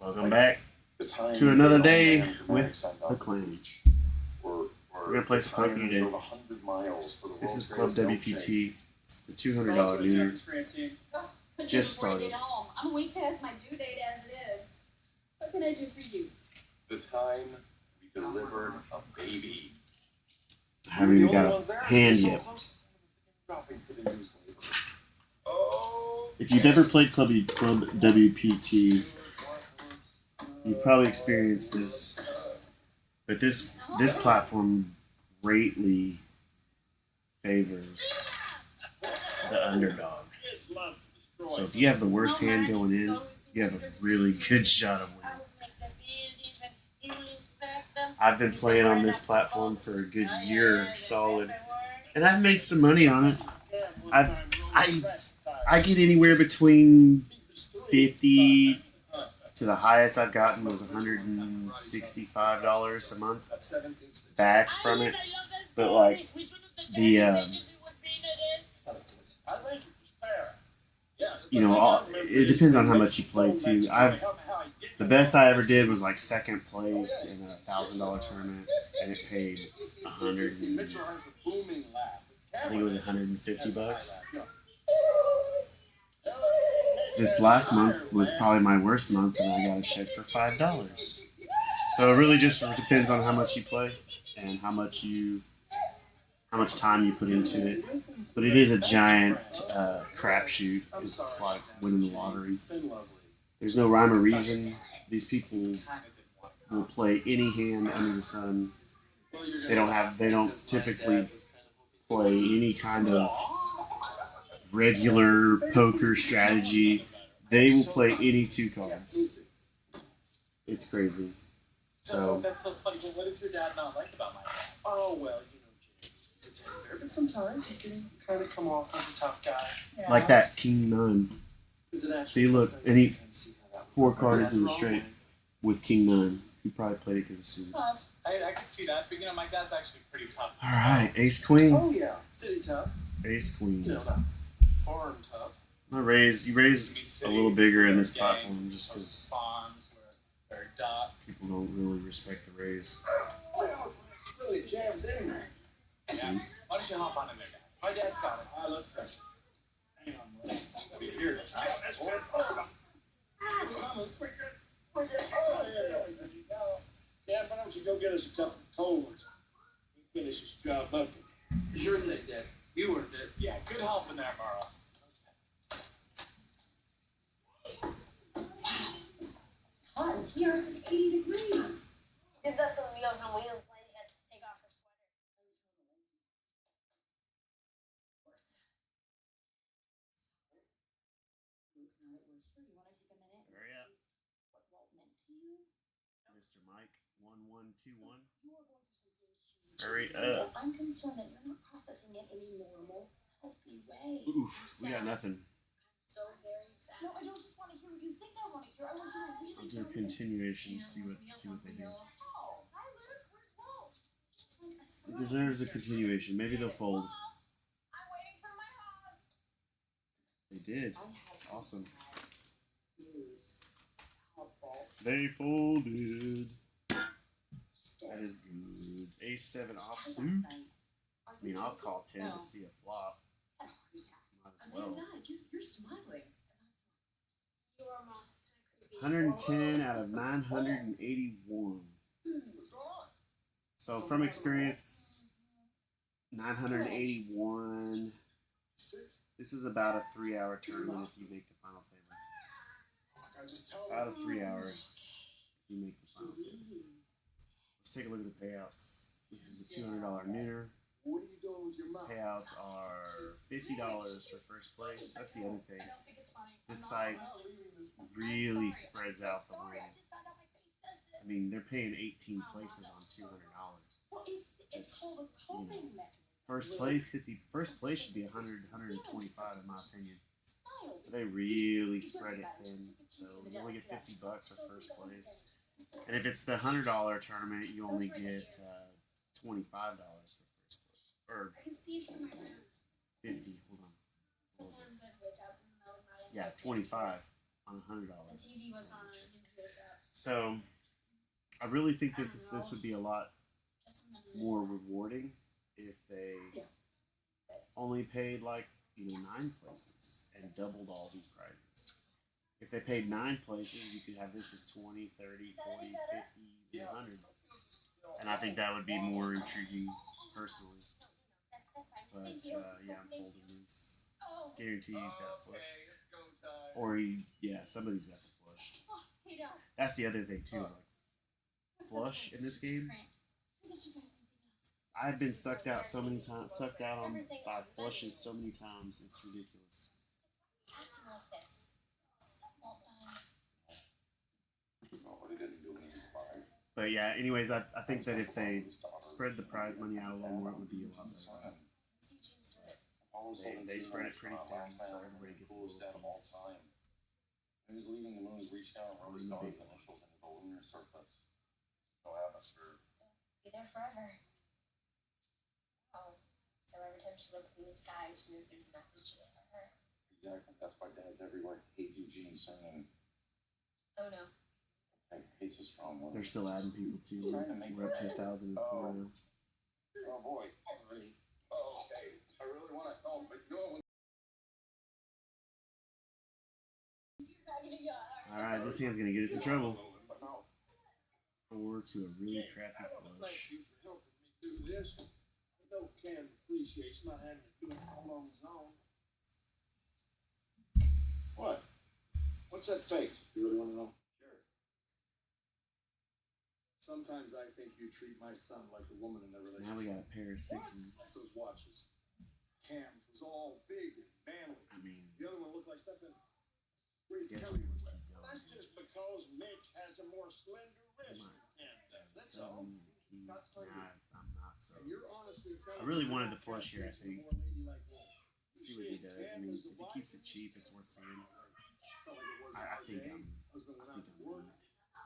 Welcome back to another day with the clan. We're gonna play some poker today. This is Club WPT. It's the $200 leader. Just started. I'm a week past my due date as it is. What can I do for you? The time we delivered a baby. I haven't even got a hand yet. If you've ever played Club WPT, you've probably experienced this. But this platform greatly favors the underdog. So if you have the worst hand going in, you have a really good shot of winning. I've been playing on this platform for a good year solid, and I've made some money on it. I get anywhere between 50 to the highest I've gotten was $165 a month back from it. But like it depends on how much you play too. The best I ever did was like second place in a $1,000 tournament, and it paid I think it was $150. This last month was probably my worst month, and I got a check for $5. So it really just depends on how much you play and how much time you put into it. But it is a giant crapshoot. It's like winning the lottery. There's no rhyme or reason. These people will play any hand under the sun. They don't typically play any kind of regular poker strategy. They will play any two cards. It's crazy. So that's so funny. But what did your dad not like about my dad? Oh well, Jay, he's a teddy bear, but sometimes he can kind of come off as a tough guy. Yeah. Like that King 9. See, look, and he 4-carded into the straight with King 9. He probably played it because it's suited. I can see that, but my dad's actually pretty tough. All right, Ace Queen. Oh yeah, city tough. Ace Queen. Not farm tough. You raise a little bigger in this platform just because people don't really respect the raise. Really jammed in there. See? Why don't you hop on in there, guys? My dad's got it. All right, let's start. Hang on, buddy. Here it is. Dad, why don't you go get us a couple of cold ones? We finish this job up. Sure thing, Dad. You earned it. Yeah, good help in there, Mara. Hot here, it's like 80 degrees. Did us some Meals on Wheels lady had to take off her sweater. Hurry up. What Walt meant to you? Mr. Mike 1121. You are going through some things. Hurry up. I'm concerned that you're not processing it in a normal, healthy way. Oof, we got nothing. So very sad. No, I don't just want to hear what you think I want to hear. I want you to really I'll do a continuation, see what they do. Oh, hi Luke, where's Walt? Just like a It deserves a continuation. Maybe they'll fold. I'm waiting for my hug. They did. Awesome. News. They folded. That is good. Ace 7 offsuit. I mean, I'll call 10 to see a flop. Might as well. You're smiling. Your mom's kind of creepy. 110 out of 981. What's going on? So from experience, 981. This is about a 3-hour tournament if you make the final table. About a 3 hours if you make the final table. Let's take a look at the payouts. This is the $200 nooner. What are you doing with your mouth? Payouts are $50 for first place. That's the other thing. This site really spreads out the win. I mean, they're paying 18 places on $200. It's called a coping mechanism. First place should be 100, 125 in my opinion. But they really spread it thin, so you only get $50 for first place. And if it's the $100 tournament, you only get $25 for first place, or 50. Hold on. Sometimes I'd wake up in the middle of the night. Yeah, 25 on $100. The TV was on and I didn't hear us up. So I really think this would be a lot more rewarding if they only paid like 9 places and doubled all these prizes. If they paid 9 places, you could have this as 20, 30, 40, 50, 100. And I think that would be more intriguing personally. But yeah, I'm folding this. Guarantee he's got a flush. Or somebody's got the flush. That's the other thing too, is like flush in this game. I've been sucked out so many times, sucked out on by flushes so many times. It's ridiculous. But yeah, anyways, I think that if they spread the prize money out a little more, it would be a lot better. They spread it pretty thin, so everybody gets a little piece. He was leaving the moon, reached out and wrote his dog initials into the lunar surface. No atmosphere. Be there forever. Oh, so every time she looks in the sky, she knows there's a message just for her. Exactly. That's why dads everywhere hate Eugene's surname. Oh no. Hate's a strong word. They're still adding people too. We're up to 1,004 now. Oh boy. Oh, okay. I really want to help, but no. Alright, this hand's gonna get us in trouble. 4 to a really crappy Thank flush. you for helping me do this. I know Cam appreciates not having to do it all on his own. What? What's that face? You really want to know? Sure. Sometimes I think you treat my son like a woman in a relationship. Now we got a pair of 6s. Those watches. Cam's was all big and manly. I mean, The other one looked like something. guess we can keep going. That's just because Mitch has a more slender wrist. Come on. That's all. 7, king. Nah, I'm not so. And you're honestly telling I really me wanted the that flush here, I makes a think. more ladylike woman. See what he does. I mean, if he keeps it cheap, it's worth seeing. It's not like it was a I hard think day. I'm. Husband I went out think to I'm work. beat.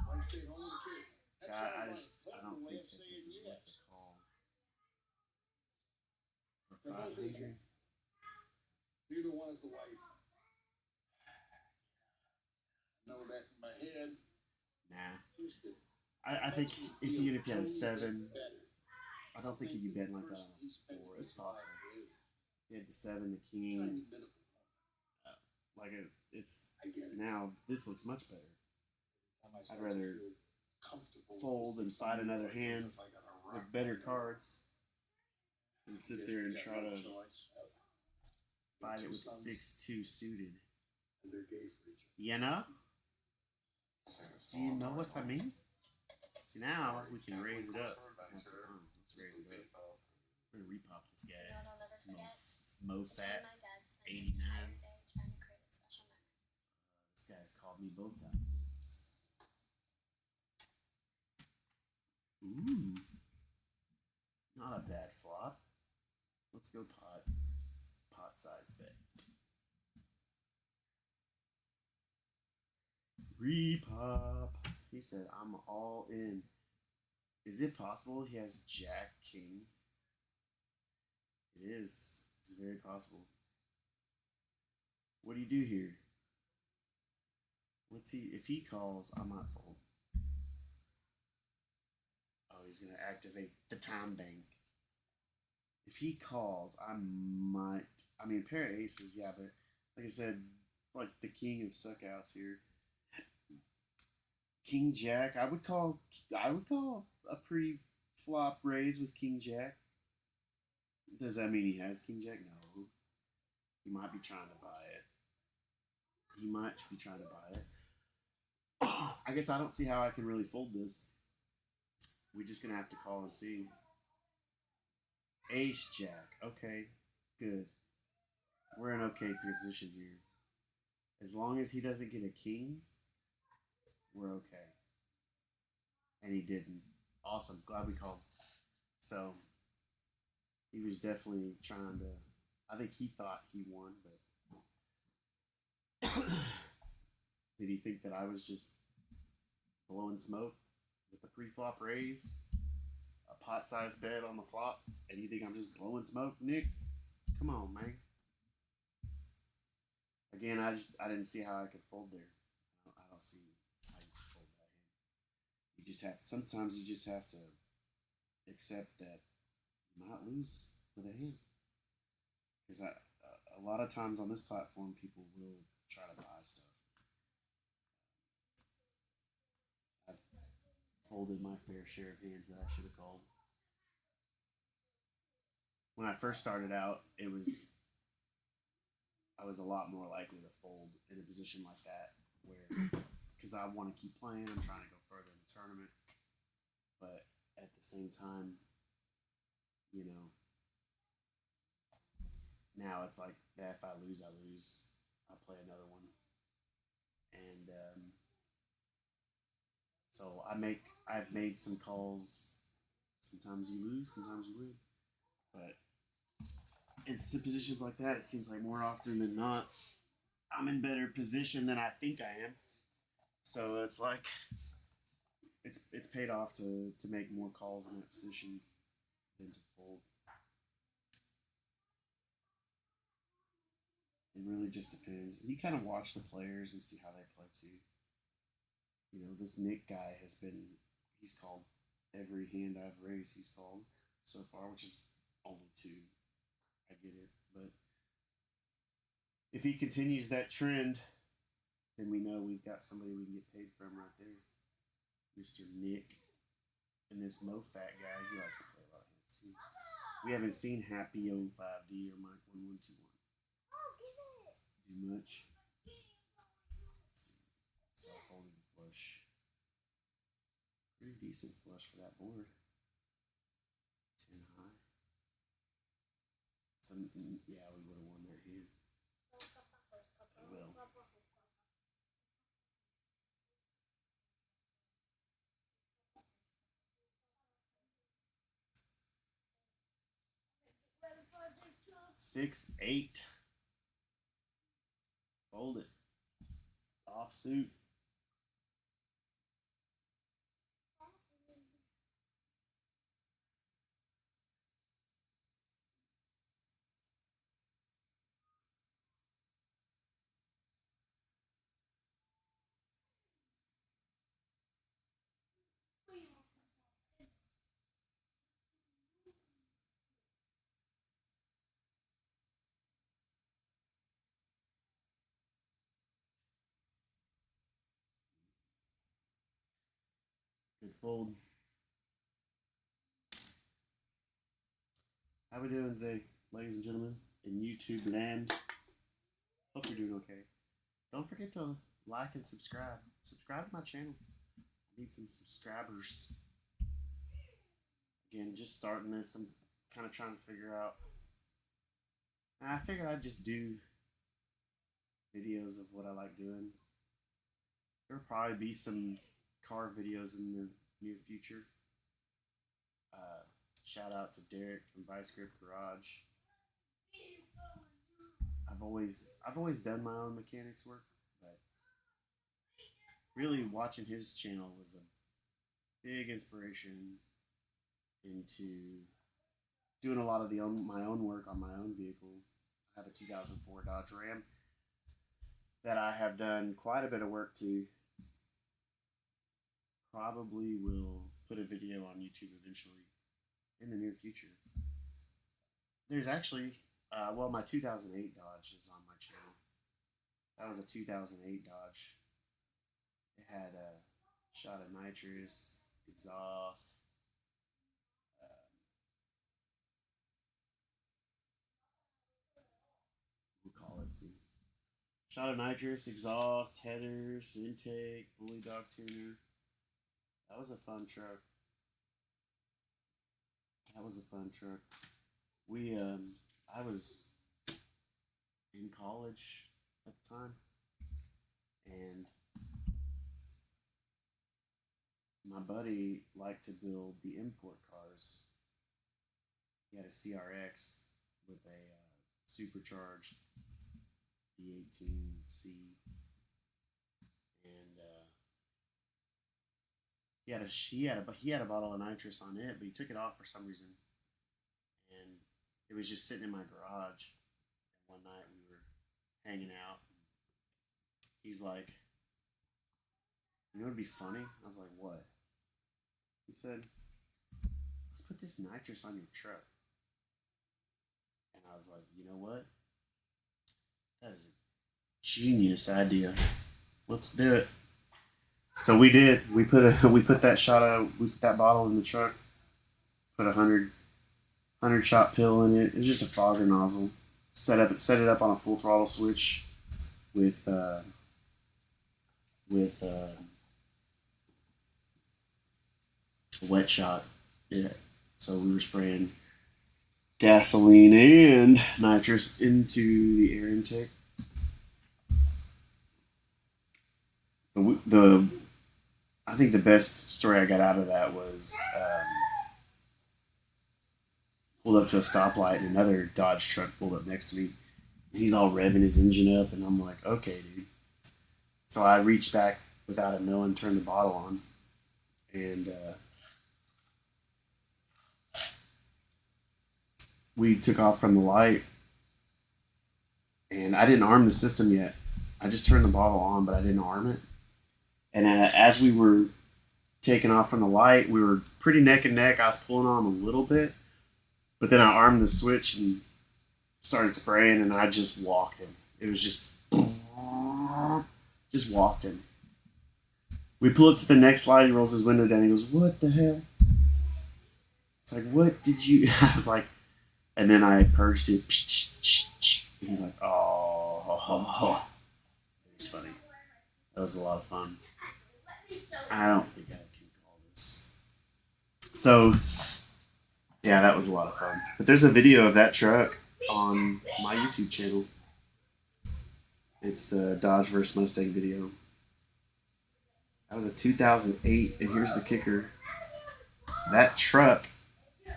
Wife stayed home with the kids. So That I sounds like a don't clever way think of that saying this is yes. worth the call. For They're both 500. equal. Neither one is the wife. I know that in my head. Nah. Twisted. I think even if you had a 7, Better. I don't think you'd be betting like that on a 4. It's possible. You had the 7, the king. Like it's I get it. now. This looks much better. I'd I'd rather fold and fight another hand with better cards and sit there and try to fight it with 6-2 suited. And they're gay for each You know? Do you know what I mean? See, now we can raise it up. Have some fun. Let's raise it up. We're gonna repop this You know guy. what I'll never forget? Mo-fat. My dad spent 89. an entire day trying to create a special memory. This guy's called me both times. Ooh. Not a bad flop. Let's go pot. Pot size bet. Repop. He said, I'm all in. Is it possible he has Jack King? It is. It's very possible. What do you do here? Let's see. If he calls, I might fold. Oh, he's going to activate the time bank. If he calls, I might. I mean, a pair of aces, yeah, but like I said, like the king of suckouts here. King Jack, I would call a pre-flop raise with King Jack. Does that mean he has King Jack? No. He might be trying to buy it. He might be trying to buy it. I guess I don't see how I can really fold this. We're just gonna have to call and see. Ace Jack. Okay, good. We're in okay position here. As long as he doesn't get a king, we're okay. And he didn't. Awesome. Glad we called. So, he was definitely trying to... I think he thought he won, but... Did he think that I was just blowing smoke with the pre-flop raise? A pot-sized bet on the flop? And you think I'm just blowing smoke, Nick? Come on, man. Again, I didn't see how I could fold there. I don't see how you could fold that sometimes you just have to accept that you might lose with a hand. Because a lot of times on this platform, people will try to buy stuff. I've folded my fair share of hands that I should have called. When I first started out, I was a lot more likely to fold in a position like that, where because I want to keep playing, I'm trying to go further in the tournament, but at the same time, you know, now it's like that. If I lose, I lose. I'll play another one, and so I've made some calls. Sometimes you lose, sometimes you win, but it's to positions like that. It seems like more often than not, I'm in better position than I think I am. So it's like it's paid off to make more calls in that position than to fold. It really just depends. You kind of watch the players and see how they play too. You know, this Nick guy he's called every hand I've raised, he's called so far, which is only two. I get it. But if he continues that trend, then we know we've got somebody we can get paid from right there. Mr. Nick. And this low-fat guy, he likes to play a lot of hands too. We haven't seen Happy 05D or Mike 1121 do much. Let's see. So I folded the flush. Pretty decent flush for that board. 10 high. Yeah, we would have won that hand. I will. Six, 8. Fold it. Off suit. Good fold. How we doing today, ladies and gentlemen, in YouTube land? Hope you're doing okay. Don't forget to like and subscribe. Subscribe to my channel. I need some subscribers. Again, just starting this. I'm kind of trying to figure out. I figured I'd just do videos of what I like doing. There'll probably be some car videos in the near future. Shout out to Derek from Vice Grip Garage. I've always done my own mechanics work, but really watching his channel was a big inspiration into doing a lot of my own work on my own vehicle. I have a 2004 Dodge Ram that I have done quite a bit of work to. Probably will put a video on YouTube eventually in the near future. There's actually, my 2008 Dodge is on my channel. That was a 2008 Dodge. It had a shot of nitrous, exhaust, we'll call it, see. Shot of nitrous, exhaust, headers, intake, bully dog tuner. That was a fun truck. I was in college at the time, and my buddy liked to build the import cars. He had a CRX with a supercharged V18C, and he had a bottle of nitrous on it, but he took it off for some reason, and it was just sitting in my garage. And one night we were hanging out. He's like, "You know what'd be funny?" I was like, "What?" He said, let's put this nitrous on your truck. And I was like, you know what? That is a genius idea. Let's do it. So we did. We put that bottle in the truck. Put 100 shot pill in it. It was just a fogger nozzle. Set it up on a full throttle switch with a wet shot. Yeah. So we were spraying gasoline and nitrous into the air intake. I think the best story I got out of that was pulled up to a stoplight and another Dodge truck pulled up next to me. He's all revving his engine up, and I'm like, okay, dude. So I reached back without him knowing, turned the bottle on, and we took off from the light. And I didn't arm the system yet. I just turned the bottle on, but I didn't arm it. And as we were taking off from the light, we were pretty neck and neck. I was pulling on him a little bit, but then I armed the switch and started spraying, and I just walked him. It was just walked him. We pull up to the next light. He rolls his window down. He goes, "What the hell?" It's like, "What did you?" I was like, and then I purged it. He's like, "Oh." It was funny. That was a lot of fun. I don't think I can call this. So, yeah, that was a lot of fun. But there's a video of that truck on my YouTube channel. It's the Dodge vs. Mustang video. That was a 2008, and here's the kicker. That truck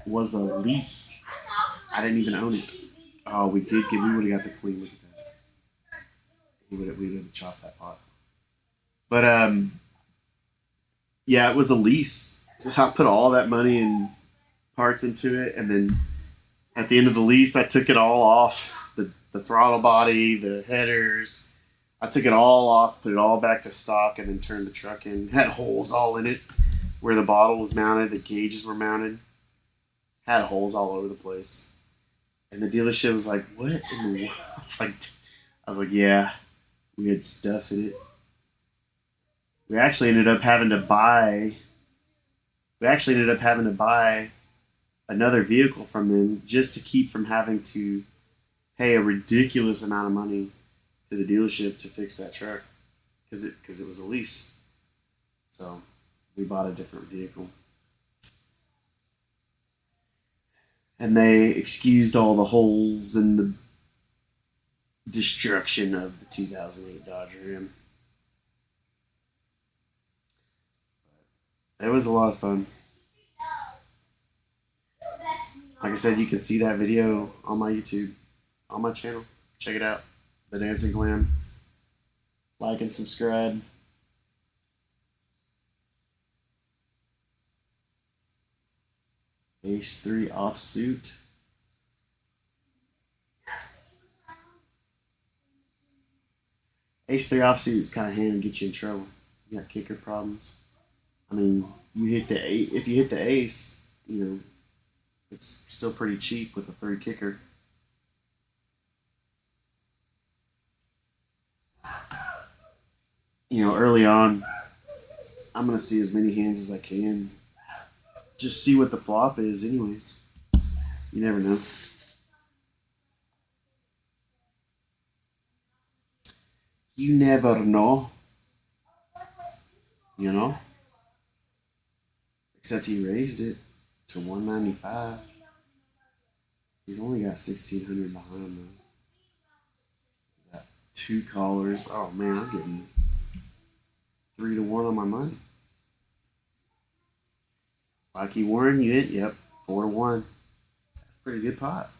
was a lease. I didn't even own it. Oh, we would have got the queen. Look at that. We would have chopped that pot. But, yeah, it was a lease. So I put all that money and parts into it, and then at the end of the lease, I took it all off. The throttle body, the headers. I took it all off, put it all back to stock, and then turned the truck in. Had holes all in it where the bottle was mounted, the gauges were mounted. Had holes all over the place. And the dealership was like, "What in the world?" I was like, "Yeah, we had stuff in it." We actually ended up having to buy another vehicle from them just to keep from having to pay a ridiculous amount of money to the dealership to fix that truck because it was a lease. So we bought a different vehicle. And they excused all the holes and the destruction of the 2008 Dodge Ram. It was a lot of fun. Like I said, you can see that video on my YouTube, on my channel. Check it out. The Dancing Glam. Like and subscribe. Ace 3 offsuit. Ace 3 offsuit is kind of hand and get you in trouble. You got kicker problems. I mean, if you hit the ace, you know, it's still pretty cheap with a 3 kicker. You know, early on, I'm going to see as many hands as I can. Just see what the flop is anyways. You never know. You never know. You know? Except he raised it to 195. He's only got 1,600 behind though. Got 2 callers. Oh man, I'm getting 3-1 on my money. Mikey Warren, you hit? Yep, 4-1. That's a pretty good pot.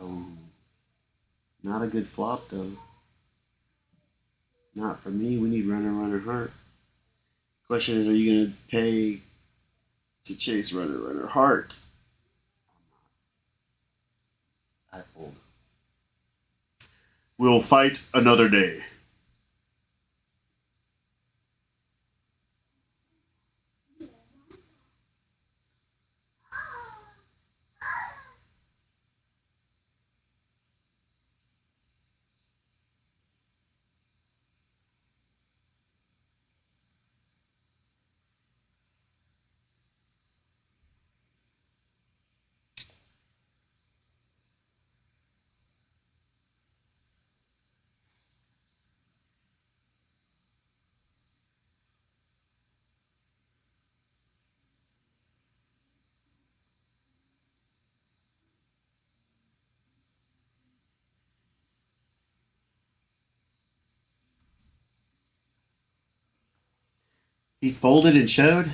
Oh, not a good flop though. Not for me. We need runner, heart. Question is, are you going to pay to chase runner, heart? I fold. We'll fight another day. He folded and showed.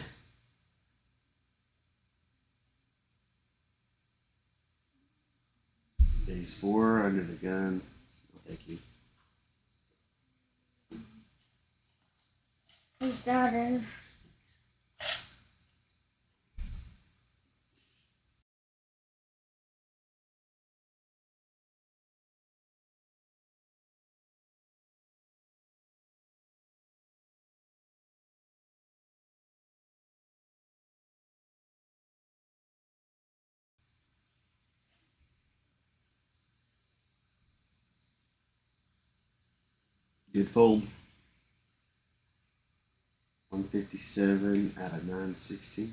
Ace 4 under the gun. Oh, thank you. Got it. Good fold. 157 out of 960.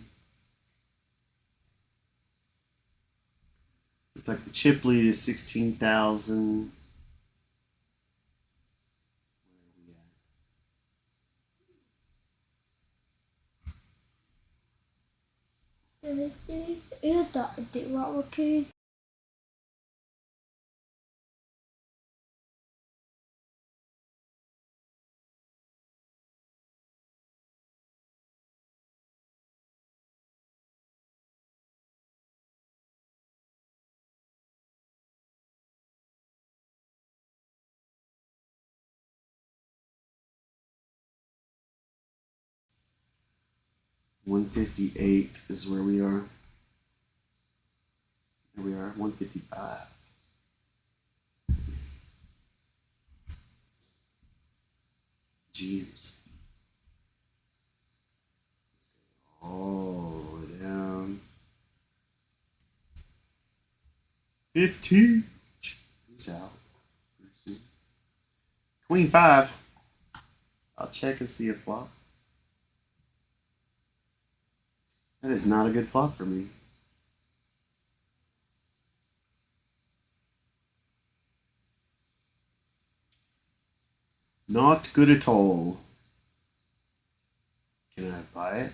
Looks like the chip lead is 16,000. Eu tá, tem uma que $158 is where we are. Here we are, 155. Jeez. All the way down. 15. He's out. Queen 5. I'll check and see a flop. That is not a good flop for me. Not good at all. Can I buy it?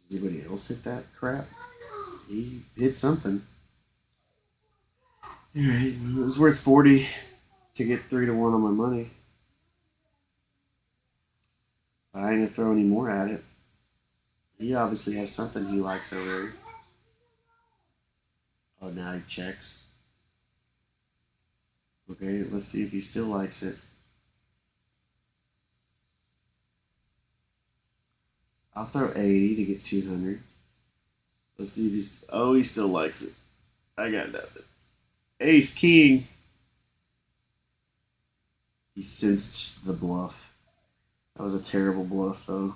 Does anybody else hit that crap? He hit something. Alright, well, it was worth 40 to get 3-1 on my money. But I ain't gonna throw any more at it. He obviously has something he likes over there. Oh, now he checks. Okay, let's see if he still likes it. I'll throw 80 to get 200. Let's see if he's... Oh, he still likes it. I got nothing. Ace, king. He sensed the bluff. That was a terrible bluff, though.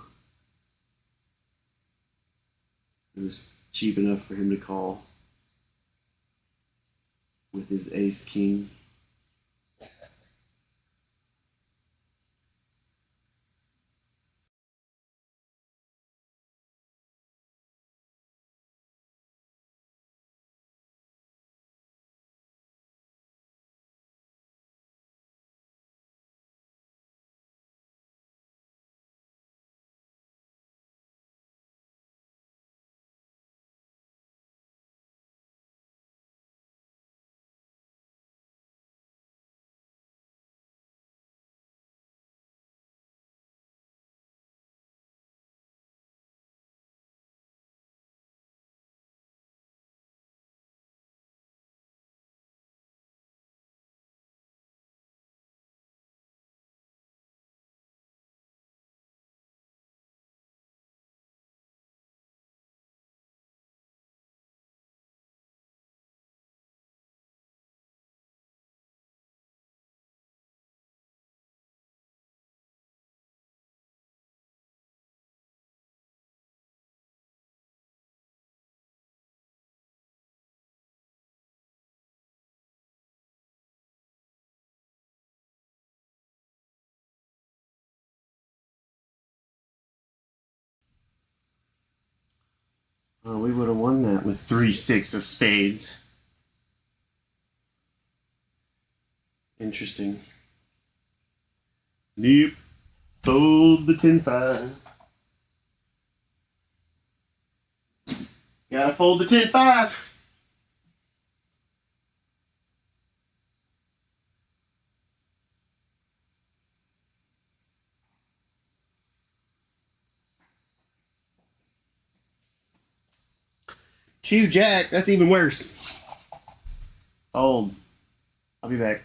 It was cheap enough for him to call with his ace, king. We would have won that with 3-6 of spades. Interesting. Nope. Fold the 10-5. Gotta fold the 10-5. 2 jack. That's even worse. Fold. I'll be back.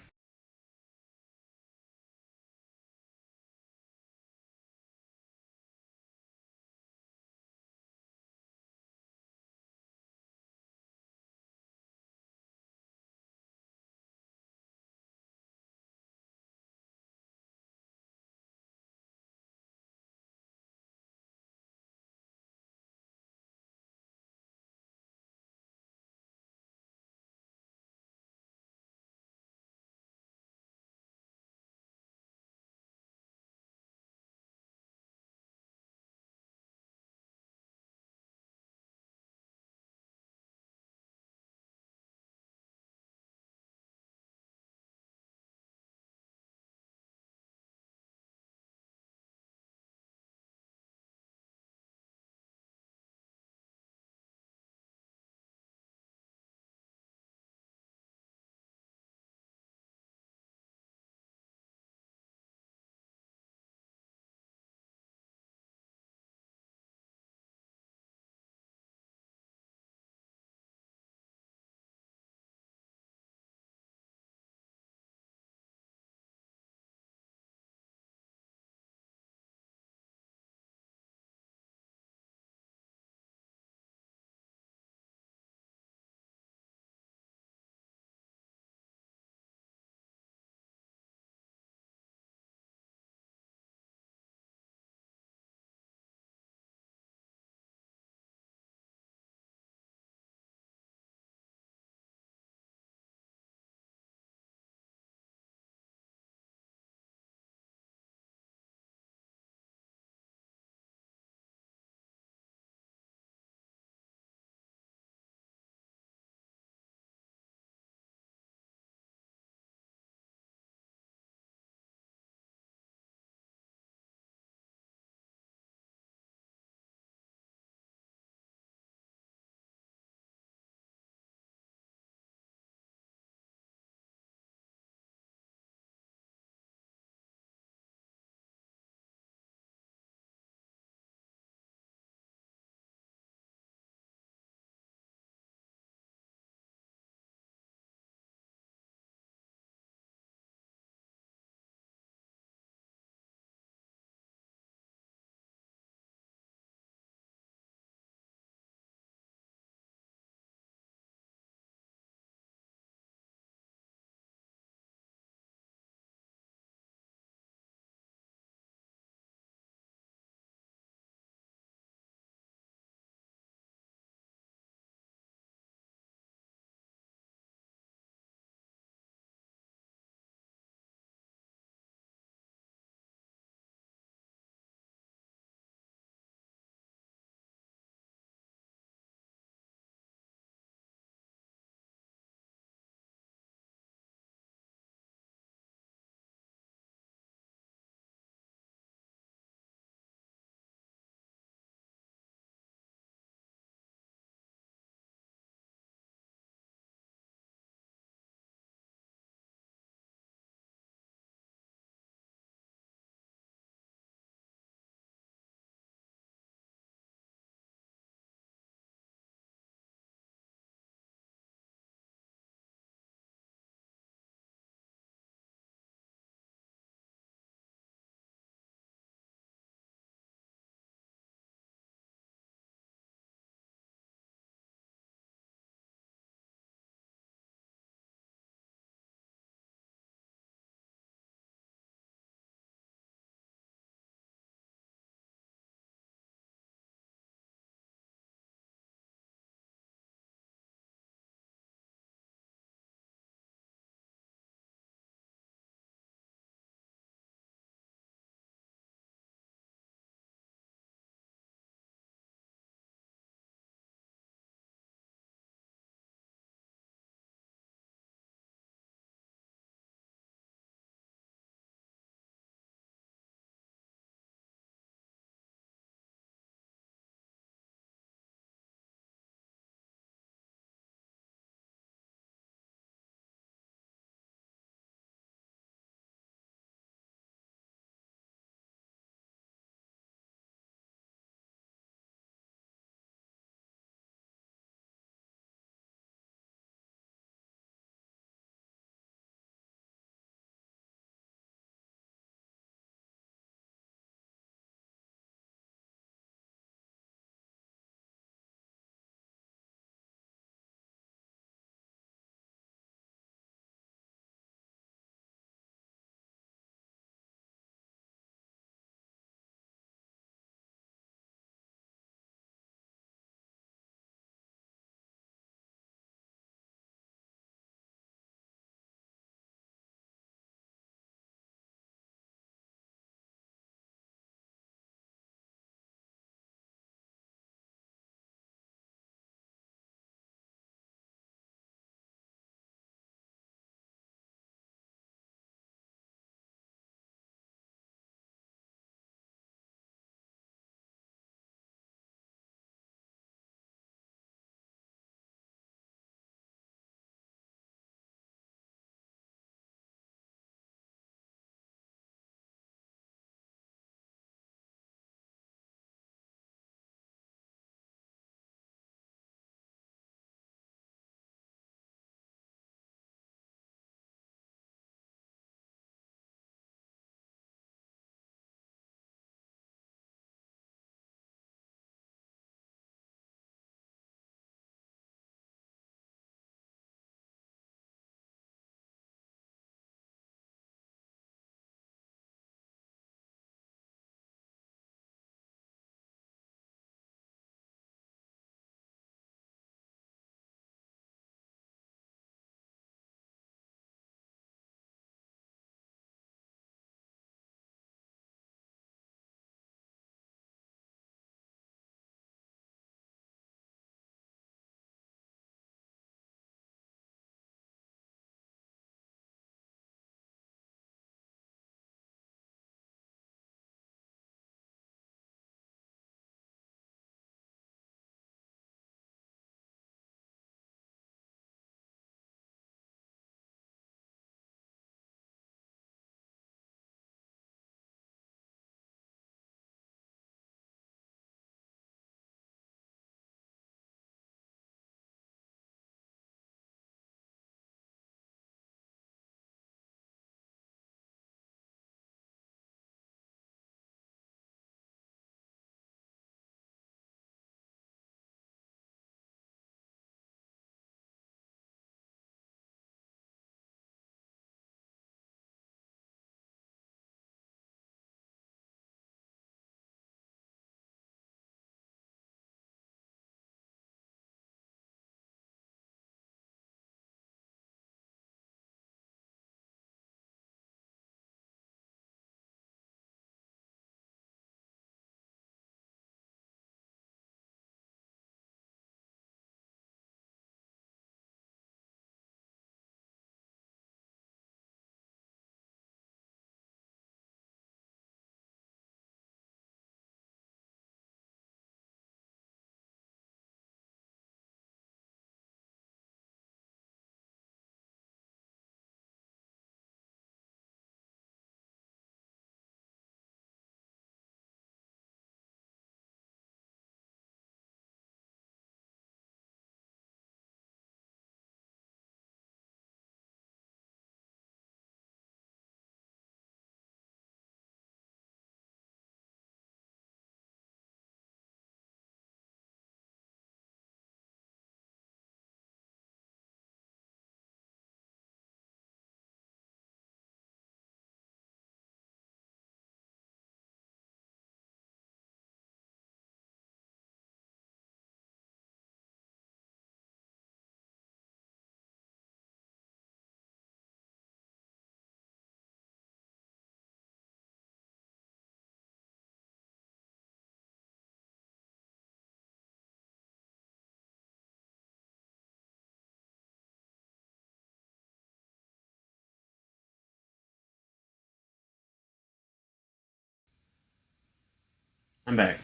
I'm back.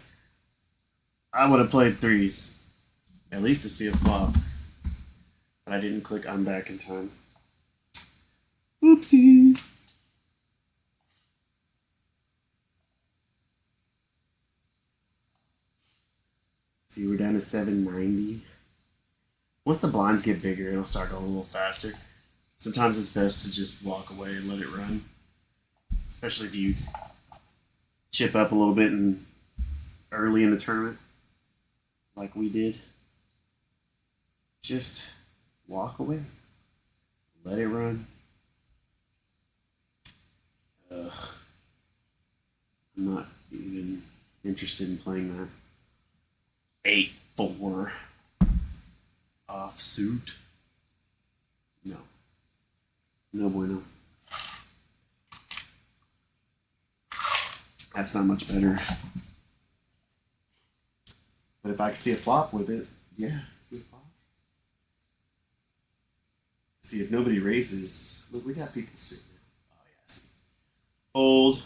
I would have played threes, at least to see a flop. But I didn't click I'm back in time. Oopsie. See, we're down to 790. Once the blinds get bigger, it'll start going a little faster. Sometimes it's best to just walk away and let it run. Especially if you chip up a little bit and early in the tournament, like we did. Just walk away. Let it run. Ugh. I'm not even interested in playing that. 8-4 offsuit. No. No bueno. That's not much better. But if I can see a flop with it, yeah, see a flop. See, if nobody raises, look, we got people sitting there. Oh, yeah, see. Fold.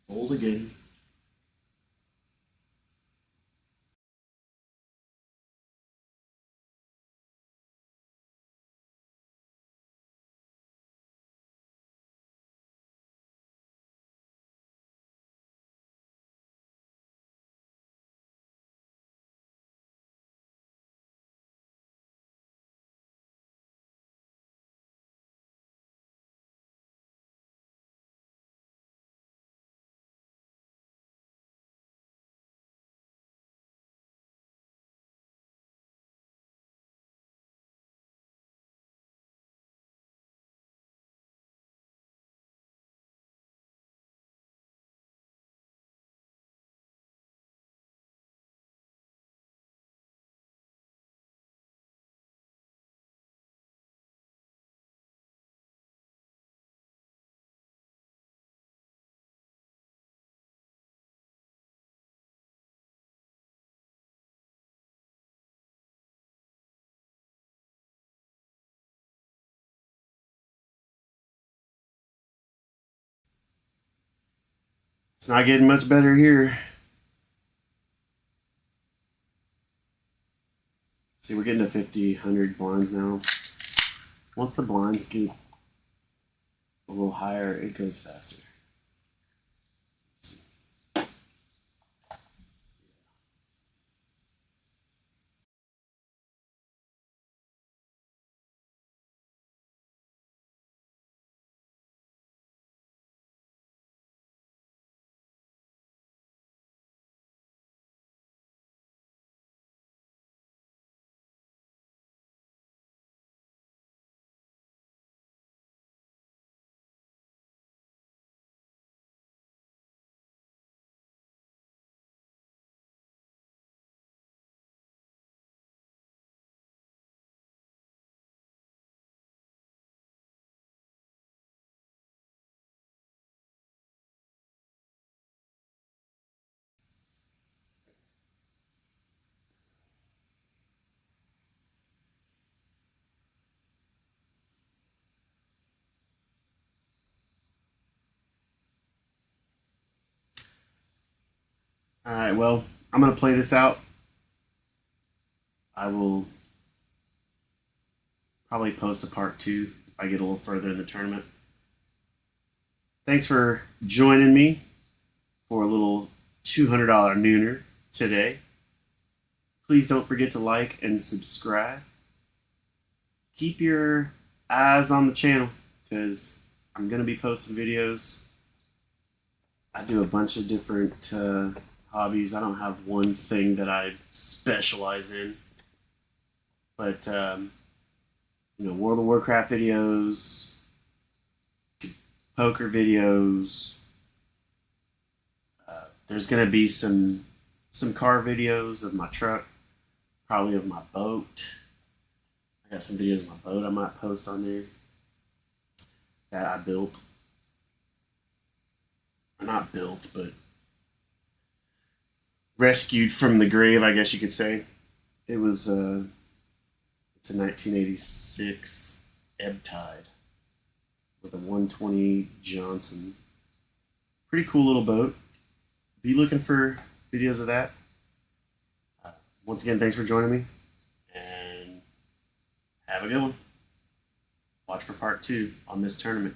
Fold again. It's not getting much better here. See, we're getting to 50, 100 blinds now. Once the blinds get a little higher, it goes faster. All right, well, I'm going to play this out. I will probably post a part 2 if I get a little further in the tournament. Thanks for joining me for a little $200 nooner today. Please don't forget to like and subscribe. Keep your eyes on the channel because I'm going to be posting videos. I do a bunch of different hobbies. I don't have one thing that I specialize in. But, World of Warcraft videos, poker videos. There's going to be some car videos of my truck, probably of my boat. I got some videos of my boat I might post on there that I built. Or not built, but rescued from the grave, I guess you could say. It was it's a 1986 ebb tide with a 120 Johnson. Pretty cool little boat. Be looking for videos of that. Once again, thanks for joining me, and have a good one. Watch for part 2 on this tournament.